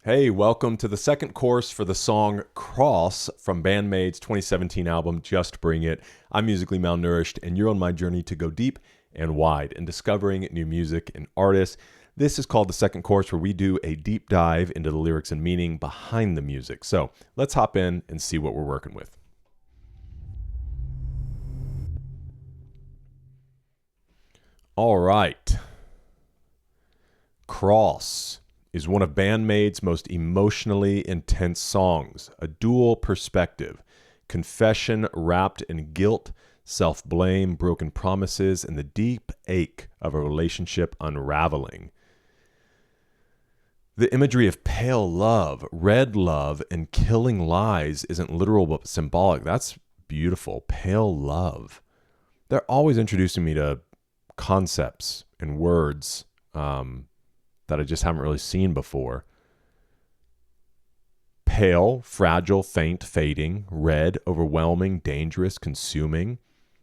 Hey, welcome to the second course for the song Cross from BAND-MAID's 2017 album, Just Bring It. I'm musically malnourished, and you're on my journey to go deep and wide in discovering new music and artists. This is called the second course, where we do a deep dive into the lyrics and meaning behind the music. So let's hop in and see what we're working with. All right. Cross is one of BAND-MAID's most emotionally intense songs, a dual perspective, confession wrapped in guilt, self-blame, broken promises, and the deep ache of a relationship unraveling. The imagery of pale love, red love, and killing lies isn't literal but symbolic. That's beautiful. Pale love. They're always introducing me to concepts and words that I just haven't really seen before. Pale, fragile, faint, fading. Red, overwhelming, dangerous, consuming.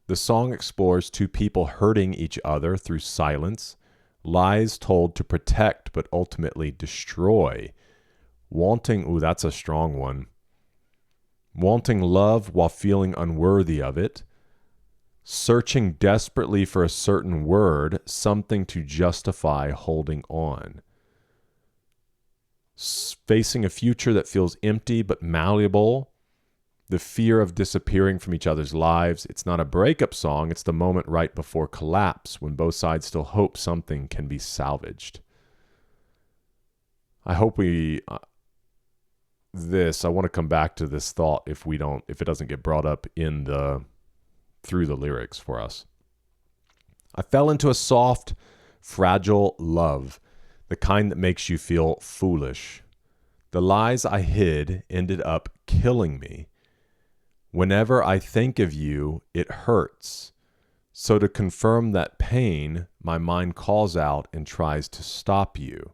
The song explores two people hurting each other through silence, lies told to protect but ultimately destroy. Wanting, ooh, that's a strong one. Wanting love while feeling unworthy of it. Searching desperately for a certain word, something to justify holding on. Facing a future that feels empty but malleable. The fear of disappearing from each other's lives. It's not a breakup song, it's the moment right before collapse when both sides still hope something can be salvaged. I hope I want to come back to this thought if it doesn't get brought up through the lyrics for us. I fell into a soft, fragile love, the kind that makes you feel foolish. The lies I hid ended up killing me. Whenever I think of you, it hurts. So to confirm that pain, my mind calls out and tries to stop you.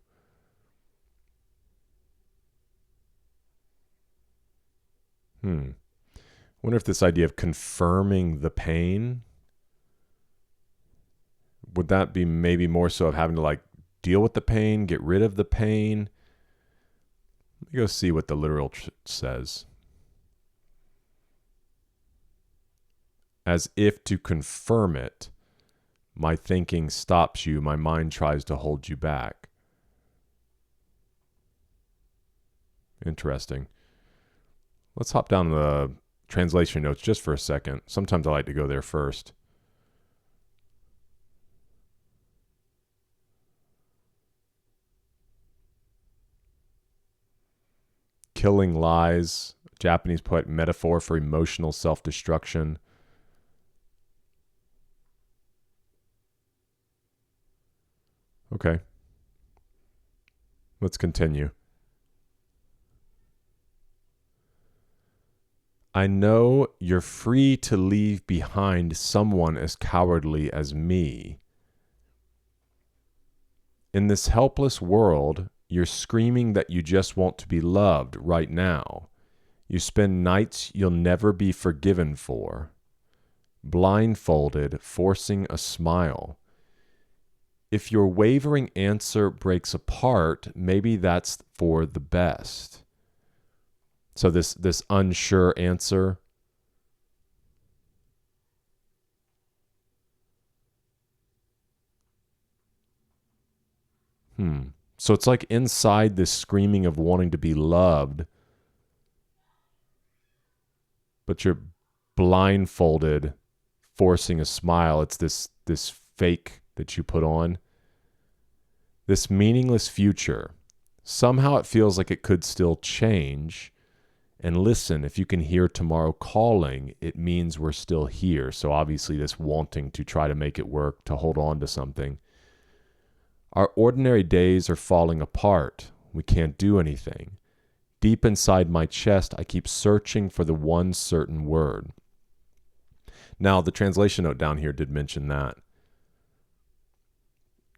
Wonder if this idea of confirming the pain, would that be maybe more so of having to deal with the pain, get rid of the pain? Let me go see what the literal says. As if to confirm it, my thinking stops you, my mind tries to hold you back. Interesting. Let's hop down to the translation notes just for a second. Sometimes I like to go there first. Killing lies, Japanese poet metaphor for emotional self-destruction. Okay. Let's continue. I know you're free to leave behind someone as cowardly as me. In this helpless world, you're screaming that you just want to be loved right now. You spend nights you'll never be forgiven for. Blindfolded, forcing a smile. If your wavering answer breaks apart, maybe that's for the best. So this unsure answer. So it's like inside this screaming of wanting to be loved, but you're blindfolded, forcing a smile. It's this fake that you put on. This meaningless future. Somehow it feels like it could still change. And listen, if you can hear tomorrow calling, it means we're still here. So obviously this wanting to try to make it work, to hold on to something. Our ordinary days are falling apart. We can't do anything. Deep inside my chest, I keep searching for the one certain word. Now, the translation note down here did mention that.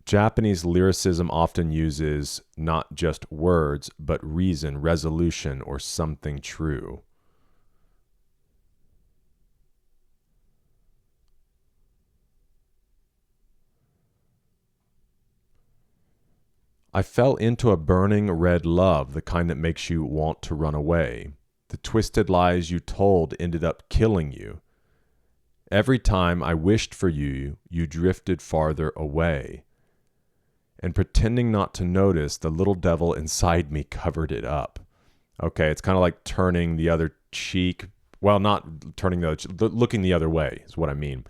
Japanese lyricism often uses not just words, but reason, resolution, or something true. I fell into a burning red love, the kind that makes you want to run away. The twisted lies you told ended up killing you. Every time I wished for you, you drifted farther away. And pretending not to notice, the little devil inside me covered it up. Okay, it's kind of like turning the other cheek. Well, not turning the other cheek, looking the other way is what I mean.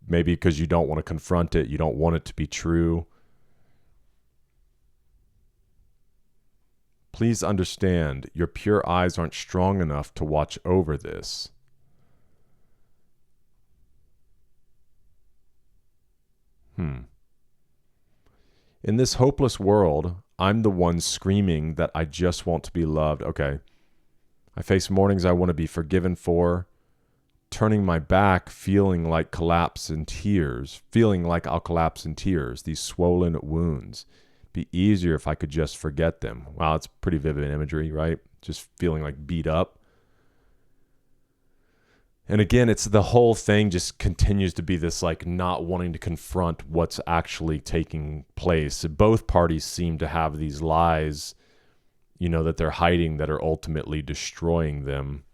Maybe because you don't want to confront it. You don't want it to be true. Please understand, your pure eyes aren't strong enough to watch over this. In this hopeless world, I'm the one screaming that I just want to be loved. Okay. I face mornings I want to be forgiven for, turning my back, feeling like I'll collapse in tears, these swollen wounds. Be easier if I could just forget them. Wow, it's pretty vivid imagery, right? Just feeling like beat up. And again, it's the whole thing just continues to be this like not wanting to confront what's actually taking place. Both parties seem to have these lies, that they're hiding that are ultimately destroying them.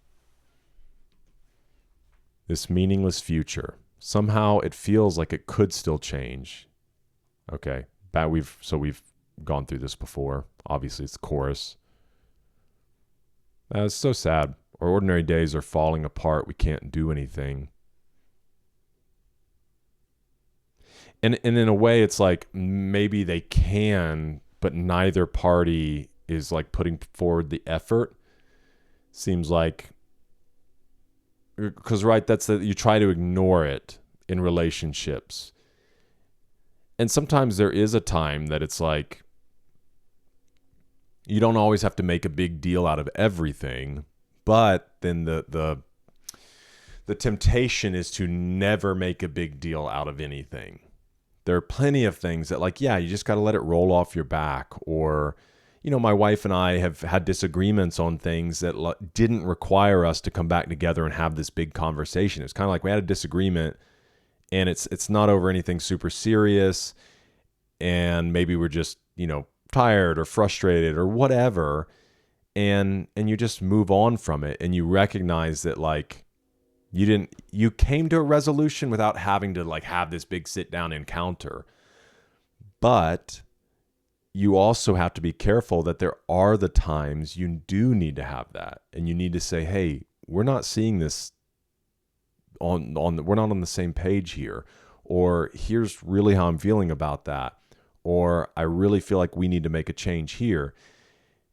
This meaningless future. Somehow it feels like it could still change. Okay, we've gone through this before. Obviously, it's the chorus. It's so sad. Our ordinary days are falling apart. We can't do anything. And in a way, it's like maybe they can, but neither party is like putting forward the effort. Seems like, because right, you try to ignore it in relationships. And sometimes there is a time that it's like, you don't always have to make a big deal out of everything. But then the temptation is to never make a big deal out of anything. There are plenty of things that you just got to let it roll off your back. Or, my wife and I have had disagreements on things that didn't require us to come back together and have this big conversation. It's kind of like we had a disagreement and it's not over anything super serious. And maybe we're just, tired or frustrated or whatever. And you just move on from it, and you recognize that you came to a resolution without having to have this big sit down encounter. But you also have to be careful that there are the times you do need to have that, and you need to say, hey, we're not seeing this we're not on the same page here, or here's really how I'm feeling about that, or I really feel like we need to make a change here.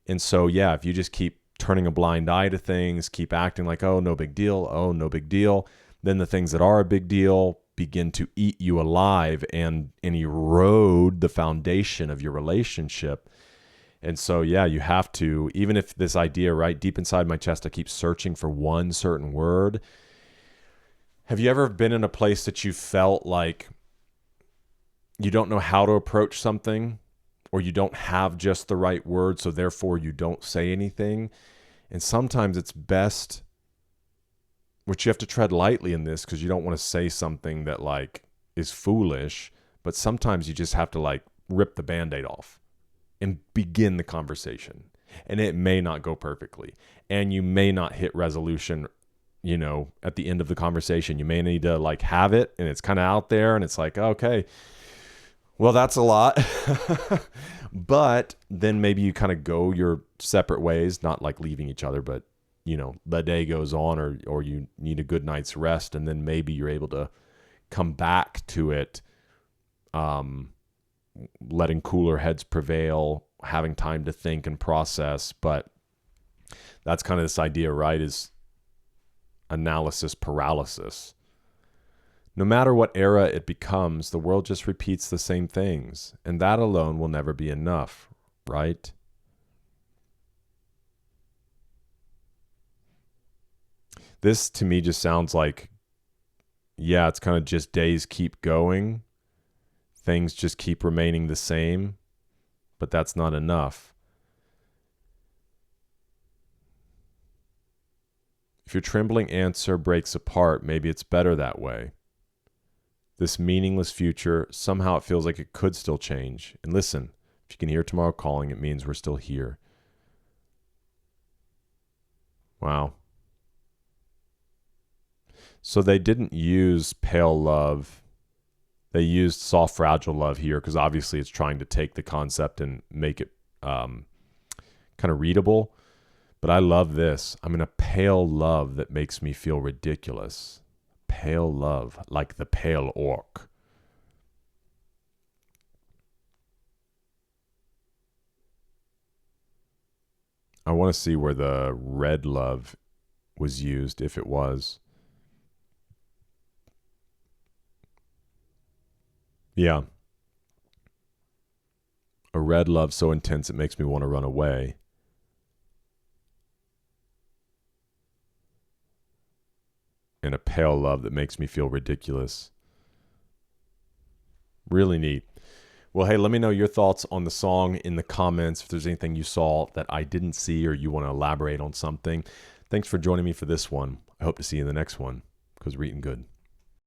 And so, yeah, if you just keep turning a blind eye to things, keep acting like, oh, no big deal, then the things that are a big deal begin to eat you alive and erode the foundation of your relationship. And so, yeah, you have to, even if this idea, right, deep inside my chest, I keep searching for one certain word. Have you ever been in a place that you felt like you don't know how to approach something? Or you don't have just the right word, so therefore you don't say anything. And sometimes it's best, which you have to tread lightly in this because you don't want to say something that is foolish, but sometimes you just have to rip the Band-Aid off and begin the conversation. And it may not go perfectly. And you may not hit resolution, at the end of the conversation. You may need to have it and it's kind of out there and it's okay. Well, that's a lot. But then maybe you kind of go your separate ways, not leaving each other, but, the day goes on or you need a good night's rest. And then maybe you're able to come back to it, letting cooler heads prevail, having time to think and process. But that's kind of this idea, right, is analysis paralysis. No matter what era it becomes, the world just repeats the same things, and that alone will never be enough, right? This to me just sounds like, yeah, it's kind of just days keep going, things just keep remaining the same, but that's not enough. If your trembling answer breaks apart, maybe it's better that way. This meaningless future, somehow it feels like it could still change. And listen, if you can hear tomorrow calling, it means we're still here. Wow. So they didn't use pale love. They used soft, fragile love here because obviously it's trying to take the concept and make it kind of readable. But I love this. I'm in a pale love that makes me feel ridiculous. Pale love, like the pale orc. I want to see where the red love was used, if it was. Yeah. A red love so intense it makes me want to run away. And a pale love that makes me feel ridiculous. Really neat. Well, hey, let me know your thoughts on the song in the comments. If there's anything you saw that I didn't see or you want to elaborate on something. Thanks for joining me for this one. I hope to see you in the next one, because we're eating good.